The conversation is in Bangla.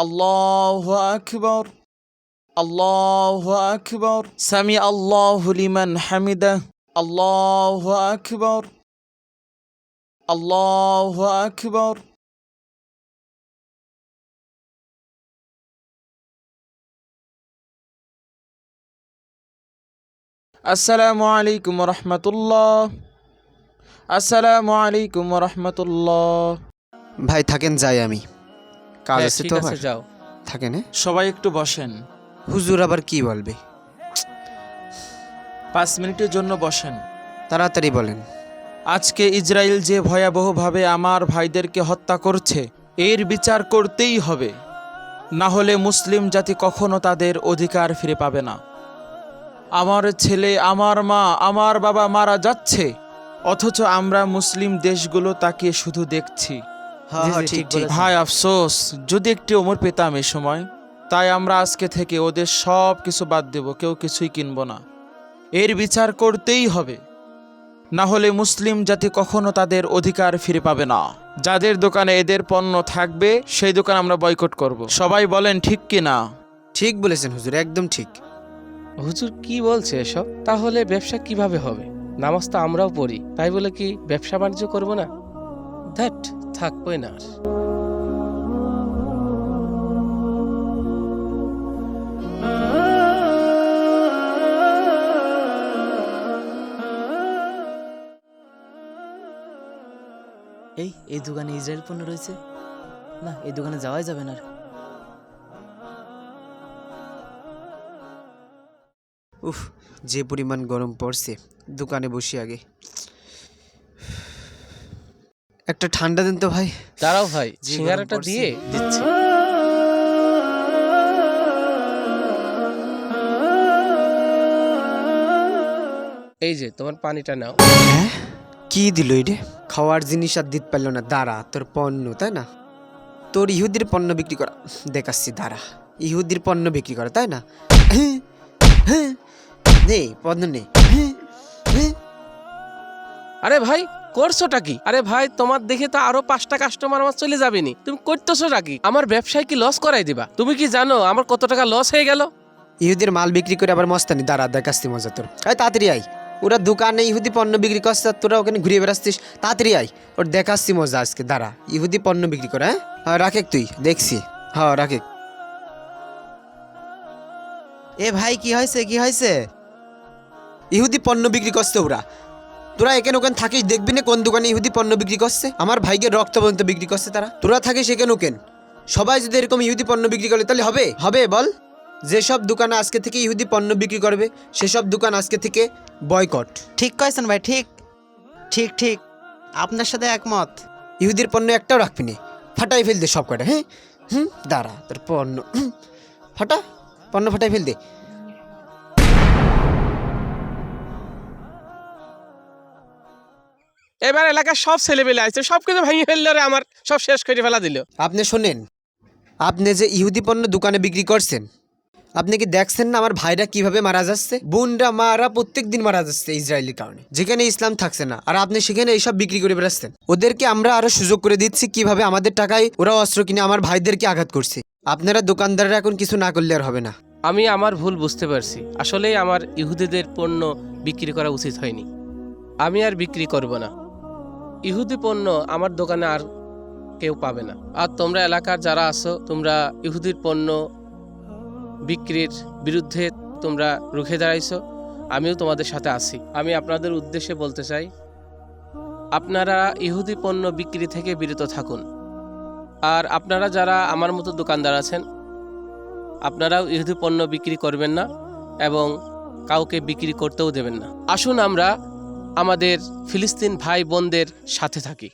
আল্লাহু আকবার, আল্লাহু আকবার, সামি আল্লাহু লিমান হামিদা, আল্লাহু আকবার, আল্লাহু আকবার। আসসালামু আলাইকুম রহমতুল্লাহ, আসসালামু আলাইকুম রহমতুল্লাহ। ভাই থাকেন, যাই আমি, কাজ আছে ঠিক তো আছে, আমার। যাও। থাকেন। সবাই একটু বসেন, হুজুর আবার কি বলবে? 5 মিনিটের জন্য বসেন। তাড়াতাড়ি বলেন। আজকে ইসরায়েল যে ভয়াবহভাবে আমার ভাইদেরকে হত্যা করছে, এর বিচার করতেই হবে, না হলে মুসলিম জাতি কখনো তাদের অধিকার ফিরে পাবে না। আমার ছেলে, আমার মা, আমার বাবা মারা যাচ্ছে, অথচ আমরা মুসলিম দেশগুলো তাকে শুধু দেখছি। হ্যাঁ হ্যাঁ, ঠিক ঠিক। হায় আফসোস, যদি একটি ওমর পেতাম এ সময়। তাই আমরা আজকে থেকে ওদের সব কিছু বাদ দেব, কেউ কিছুই কিনব না। এর বিচার করতেই হবে, না হলে মুসলিম জাতি কখনো তাদের অধিকার ফিরে পাবে না। যাদের দোকানে এদের পণ্য থাকবে সেই দোকান আমরা বয়কট করব। সবাই বলেন ঠিক কি না? ঠিক বলেছেন হুজুর, একদম ঠিক। হুজুর কি বলছে এসব? তাহলে ব্যবসা কিভাবে হবে? নামাজ তো আমরাও পড়ি, তাই বলে কি ব্যবসা বাণিজ্য করবো না? ধ্যাট, থাকবোই না আর। এই দোকানে ইসরায়েল পণ্য রয়েছে না, এই দোকানে যাওয়াই যাবে না। উফ, যে পরিমাণ গরম পড়ছে, দোকানে বসি আগে। একটা ঠান্ডা দেন তো ভাই। দাঁড়াও ভাই, যে সিঙ্গারাটা গরম পড়ছে। দিয়ে দিচ্ছি। এই যে তোমার পানিটা নাও। হ্যাঁ, কি দিল এটা? খাওয়ার জিনিস আর দিতে পারলো না। দাঁড়া, তোর পণ্য, তাই না? তোর ইহুদির পণ্য বিক্রি করা দেখাচ্ছি। দাঁড়া, ইহুদির পণ্য বিক্রি করা, তাই না? হ্যাঁ হ্যাঁ, নে পণ্য নে। হ্যাঁ হ্যাঁ। আরে ভাই, করছোটা কি? আরে ভাই, তোমার দেখে তো আরো 5টা কাস্টমার আমার চলে যাবে নি। তুমি করতেছোটা কি? আমার ব্যবসায় কি লস করাই দিবা? তুমি কি জানো আমার কত টাকা লস হয়ে গেল? ইহুদির মাল বিক্রি করে আবার মস্তানি। দাঁড়া, দেখাচ্ছি মজা তোর। আয় তাড়াতাড়ি আয়। ওরা দোকানে ইহুদি পণ্য বিক্রি করছে আর তোরা ওখানে ঘুরে বেড়াচ্ছিস। তাড়াতাড়ি আয়, ওর দেখাচ্ছি মজা আজকে। দাঁড়া, ইহুদি পণ্য বিক্রি করে। হ্যাঁ হ্যাঁ, রাখে তুই, দেখছি। হ্যাঁ রাখে। এ ভাই, কি হয়েছে কি হয়েছে? ইহুদি পণ্য বিক্রি করছে ওরা। তোরা এখানে ওখানে থাকিস, দেখবি না কোন দোকানে ইহুদি পণ্য বিক্রি করছে। আমার ভাইকে রক্ত পর্যন্ত বিক্রি করছে তারা। তোরা থাকিস এখানে ওকেন। সবাই যদি এরকম ইহুদি পণ্য বিক্রি করে তাহলে হবে হবে বল? যেসব দোকানে আজকে থেকে ইহুদি পণ্য বিক্রি করবে সেসব দোকান আজকে থেকে বয়কট। ঠিক কয়েছেন ভাই, ঠিক ঠিক ঠিক, আপনার সাথে একমত। ইহুদির পণ্য একটাও রাখবি না, ফাটাই ফেল দে সব কটা। হ্যাঁ দাঁড়া, তোর পণ্য ফাটা, পণ্য ফাটাই ফেল দে। এবার এলাকার সব ছেলেপেলে আসছে, সব কিছু ভেঙে ফেললো রে, আমার সব শেষ করে ফেলা দিল। আপনি শোনেন, আপনি যে ইহুদি পণ্য দোকানে বিক্রি করছেন, আপনি কি দেখছেন না আমার ভাইরা কিভাবে মারা যাচ্ছে? বোনরা মারা প্রত্যেক দিন মারা যাচ্ছে ইসরায়েলের কারণে, যেখানে ইসলাম থাকছে না। আর আপনি সেখানে এইসব বিক্রি করে বেড়াচ্ছেন। ওদেরকে আমরা আরো সুযোগ করে দিচ্ছি কিভাবে আমাদের টাকায় ওরা অস্ত্র কিনে আমার ভাইদেরকে আঘাত করছে। আপনারা দোকানদাররা এখন কিছু না করলে আর হবে না। আমি আমার ভুল বুঝতে পারছি। আসলেই আমার ইহুদিদের পণ্য বিক্রি করা উচিত হয়নি। আমি আর বিক্রি করব না। ইহুদি পণ্য আমার দোকানে আর কেউ পাবে না। আর তোমরা এলাকার যারা আছো, তোমরা ইহুদির পণ্য বিক্রির বিরুদ্ধে তোমরা রুখে দাঁড়াইছো, আমিও তোমাদের সাথে আছি। আমি আপনাদের উদ্দেশ্যে বলতে চাই, আপনারা ইহুদি পণ্য বিক্রি থেকে বিরত থাকুন। আর আপনারা যারা আমার মতো দোকানদার আছেন, আপনারাও ইহুদি পণ্য বিক্রি করবেন না এবং কাউকে বিক্রি করতেও দেবেন না। আসুন আমরা আমাদের ফিলিস্তিন ভাই বোনদের সাথে থাকি।